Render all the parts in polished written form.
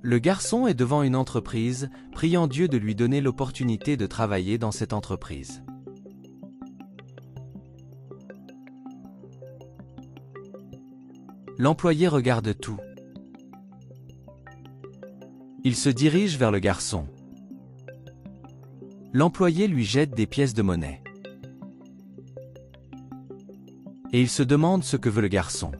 Le garçon est devant une entreprise, priant Dieu de lui donner l'opportunité de travailler dans cette entreprise. L'employé regarde tout. Il se dirige vers le garçon. L'employé lui jette des pièces de monnaie. Et il se demande ce que veut le garçon.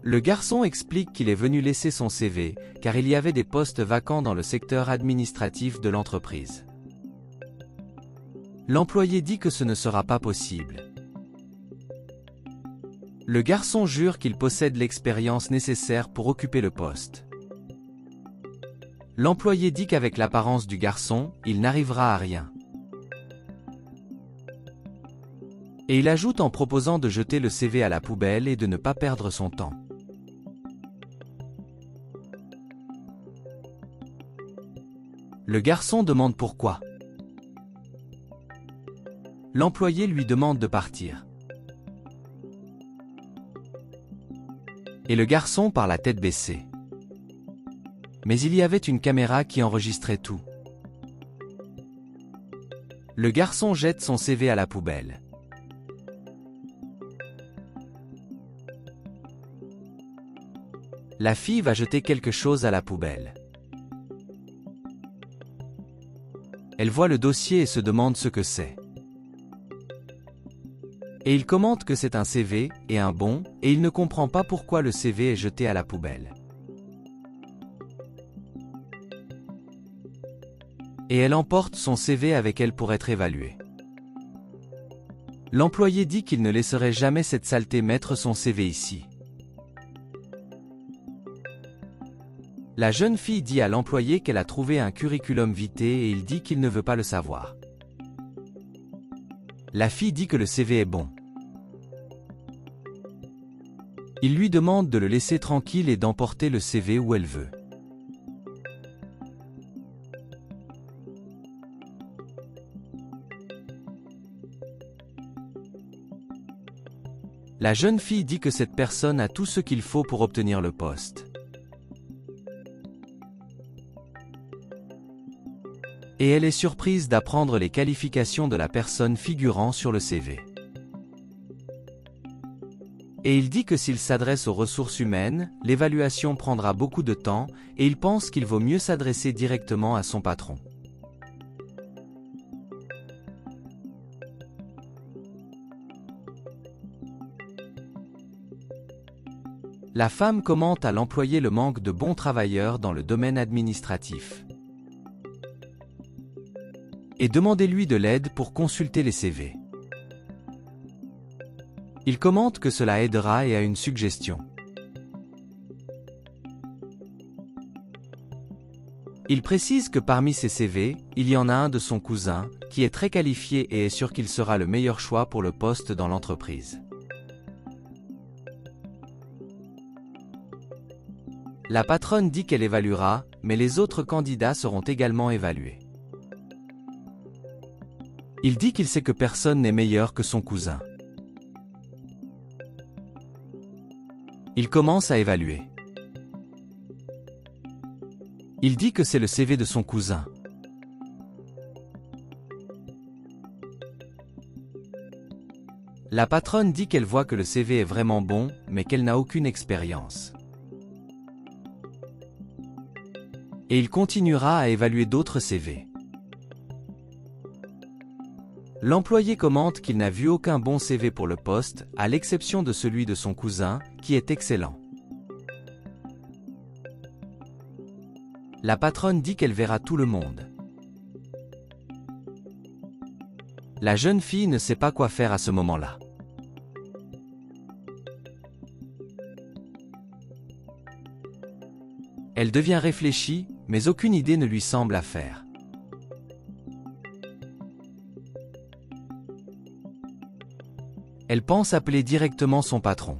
Le garçon explique qu'il est venu laisser son CV, car il y avait des postes vacants dans le secteur administratif de l'entreprise. L'employé dit que ce ne sera pas possible. Le garçon jure qu'il possède l'expérience nécessaire pour occuper le poste. L'employé dit qu'avec l'apparence du garçon, il n'arrivera à rien. Et il ajoute en proposant de jeter le CV à la poubelle et de ne pas perdre son temps. Le garçon demande pourquoi. L'employé lui demande de partir. Et le garçon part la tête baissée. Mais il y avait une caméra qui enregistrait tout. Le garçon jette son CV à la poubelle. La fille va jeter quelque chose à la poubelle. Elle voit le dossier et se demande ce que c'est. Et il commente que c'est un CV, et un bon, et il ne comprend pas pourquoi le CV est jeté à la poubelle. Et elle emporte son CV avec elle pour être évaluée. L'employé dit qu'il ne laisserait jamais cette saleté mettre son CV ici. La jeune fille dit à l'employé qu'elle a trouvé un curriculum vitae et il dit qu'il ne veut pas le savoir. La fille dit que le CV est bon. Il lui demande de le laisser tranquille et d'emporter le CV où elle veut. La jeune fille dit que cette personne a tout ce qu'il faut pour obtenir le poste. Et elle est surprise d'apprendre les qualifications de la personne figurant sur le CV. Et il dit que s'il s'adresse aux ressources humaines, l'évaluation prendra beaucoup de temps, et il pense qu'il vaut mieux s'adresser directement à son patron. La femme commente à l'employé le manque de bons travailleurs dans le domaine administratif. Et demandez-lui de l'aide pour consulter les CV. Il commente que cela aidera et a une suggestion. Il précise que parmi ces CV, il y en a un de son cousin, qui est très qualifié et est sûr qu'il sera le meilleur choix pour le poste dans l'entreprise. La patronne dit qu'elle évaluera, mais les autres candidats seront également évalués. Il dit qu'il sait que personne n'est meilleur que son cousin. Il commence à évaluer. Il dit que c'est le CV de son cousin. La patronne dit qu'elle voit que le CV est vraiment bon, mais qu'elle n'a aucune expérience. Et il continuera à évaluer d'autres CV. L'employé commente qu'il n'a vu aucun bon CV pour le poste, à l'exception de celui de son cousin, qui est excellent. La patronne dit qu'elle verra tout le monde. La jeune fille ne sait pas quoi faire à ce moment-là. Elle devient réfléchie, mais aucune idée ne lui semble à faire. Elle pense appeler directement son patron.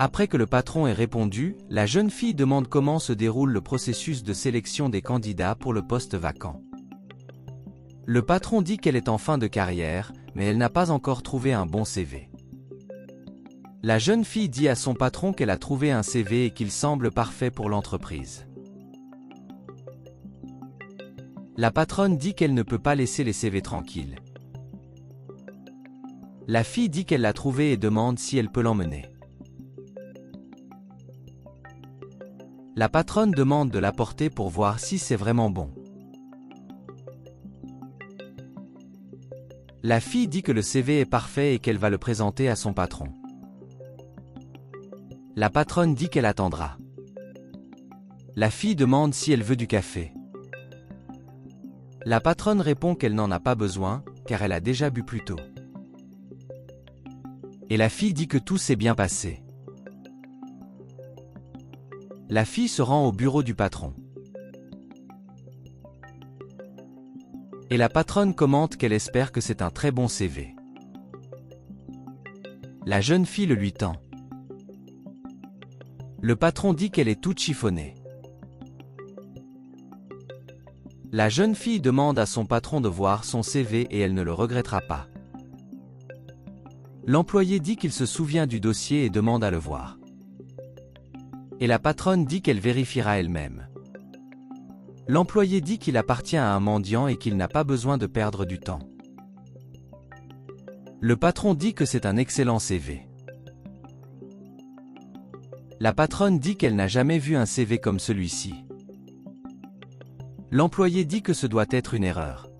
Après que le patron ait répondu, la jeune fille demande comment se déroule le processus de sélection des candidats pour le poste vacant. Le patron dit qu'elle est en fin de carrière, mais elle n'a pas encore trouvé un bon CV. La jeune fille dit à son patron qu'elle a trouvé un CV et qu'il semble parfait pour l'entreprise. La patronne dit qu'elle ne peut pas laisser les CV tranquilles. La fille dit qu'elle l'a trouvé et demande si elle peut l'emmener. La patronne demande de l'apporter pour voir si c'est vraiment bon. La fille dit que le CV est parfait et qu'elle va le présenter à son patron. La patronne dit qu'elle attendra. La fille demande si elle veut du café. La patronne répond qu'elle n'en a pas besoin, car elle a déjà bu plus tôt. Et la fille dit que tout s'est bien passé. La fille se rend au bureau du patron. Et la patronne commente qu'elle espère que c'est un très bon CV. La jeune fille le lui tend. Le patron dit qu'elle est toute chiffonnée. La jeune fille demande à son patron de voir son CV et elle ne le regrettera pas. L'employé dit qu'il se souvient du dossier et demande à le voir. Et la patronne dit qu'elle vérifiera elle-même. L'employé dit qu'il appartient à un mendiant et qu'il n'a pas besoin de perdre du temps. Le patron dit que c'est un excellent CV. La patronne dit qu'elle n'a jamais vu un CV comme celui-ci. L'employé dit que ce doit être une erreur.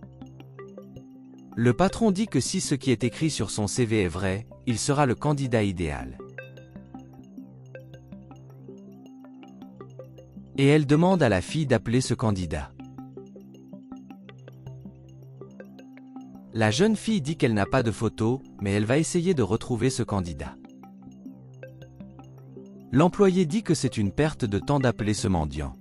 Le patron dit que si ce qui est écrit sur son CV est vrai, il sera le candidat idéal. Et elle demande à la fille d'appeler ce candidat. La jeune fille dit qu'elle n'a pas de photo, mais elle va essayer de retrouver ce candidat. L'employé dit que c'est une perte de temps d'appeler ce mendiant.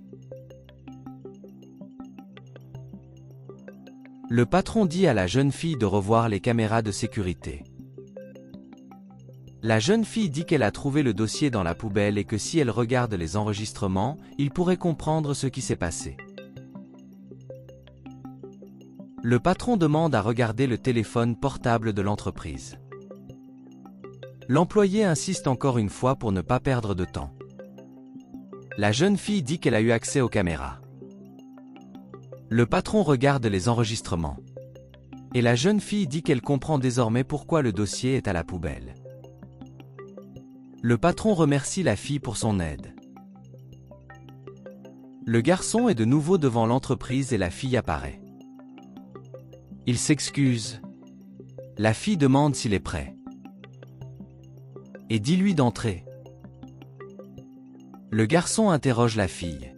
Le patron dit à la jeune fille de revoir les caméras de sécurité. La jeune fille dit qu'elle a trouvé le dossier dans la poubelle et que si elle regarde les enregistrements, il pourrait comprendre ce qui s'est passé. Le patron demande à regarder le téléphone portable de l'entreprise. L'employé insiste encore une fois pour ne pas perdre de temps. La jeune fille dit qu'elle a eu accès aux caméras. Le patron regarde les enregistrements. Et la jeune fille dit qu'elle comprend désormais pourquoi le dossier est à la poubelle. Le patron remercie la fille pour son aide. Le garçon est de nouveau devant l'entreprise et la fille apparaît. Il s'excuse. La fille demande s'il est prêt. Et dit-lui d'entrer. Le garçon interroge la fille.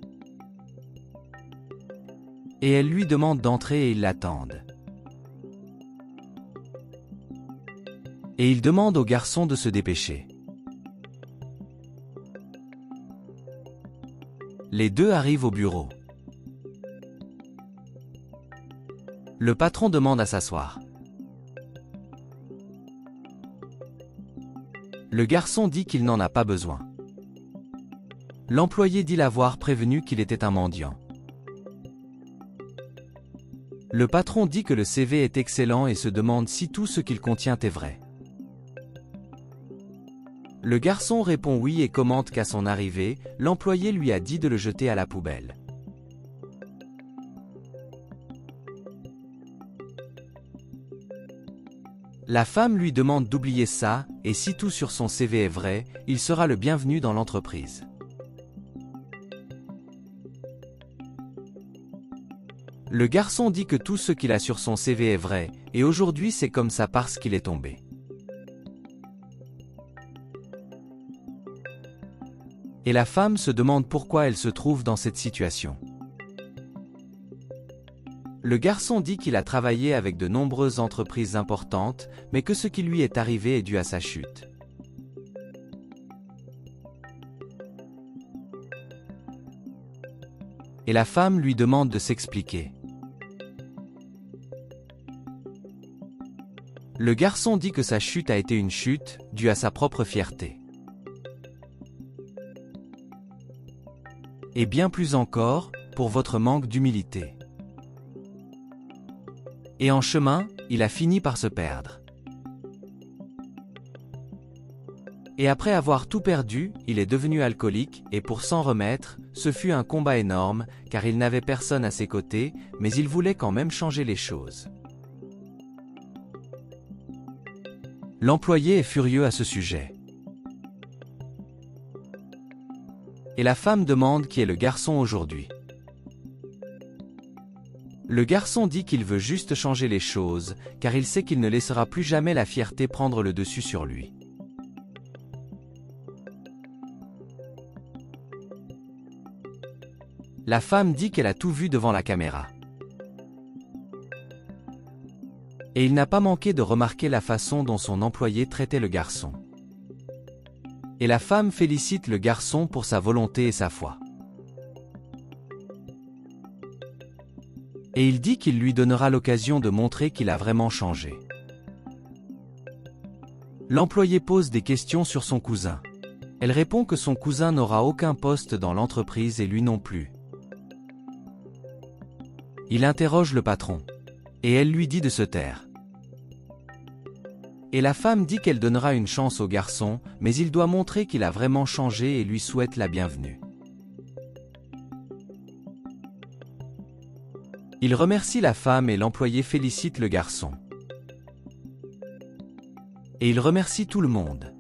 Et elle lui demande d'entrer et ils l'attendent. Et il demande au garçon de se dépêcher. Les deux arrivent au bureau. Le patron demande à s'asseoir. Le garçon dit qu'il n'en a pas besoin. L'employé dit l'avoir prévenu qu'il était un mendiant. Le patron dit que le CV est excellent et se demande si tout ce qu'il contient est vrai. Le garçon répond oui et commente qu'à son arrivée, l'employé lui a dit de le jeter à la poubelle. La femme lui demande d'oublier ça, et si tout sur son CV est vrai, il sera le bienvenu dans l'entreprise. Le garçon dit que tout ce qu'il a sur son CV est vrai, et aujourd'hui c'est comme ça parce qu'il est tombé. Et la femme se demande pourquoi elle se trouve dans cette situation. Le garçon dit qu'il a travaillé avec de nombreuses entreprises importantes, mais que ce qui lui est arrivé est dû à sa chute. Et la femme lui demande de s'expliquer. Le garçon dit que sa chute a été une chute, due à sa propre fierté. Et bien plus encore, pour votre manque d'humilité. Et en chemin, il a fini par se perdre. Et après avoir tout perdu, il est devenu alcoolique, et pour s'en remettre, ce fut un combat énorme, car il n'avait personne à ses côtés, mais il voulait quand même changer les choses. L'employé est furieux à ce sujet. Et la femme demande qui est le garçon aujourd'hui. Le garçon dit qu'il veut juste changer les choses, car il sait qu'il ne laissera plus jamais la fierté prendre le dessus sur lui. La femme dit qu'elle a tout vu devant la caméra. Et il n'a pas manqué de remarquer la façon dont son employé traitait le garçon. Et la femme félicite le garçon pour sa volonté et sa foi. Et il dit qu'il lui donnera l'occasion de montrer qu'il a vraiment changé. L'employé pose des questions sur son cousin. Elle répond que son cousin n'aura aucun poste dans l'entreprise et lui non plus. Il interroge le patron. Et elle lui dit de se taire. Et la femme dit qu'elle donnera une chance au garçon, mais il doit montrer qu'il a vraiment changé et lui souhaite la bienvenue. Il remercie la femme et l'employé félicite le garçon. Et il remercie tout le monde.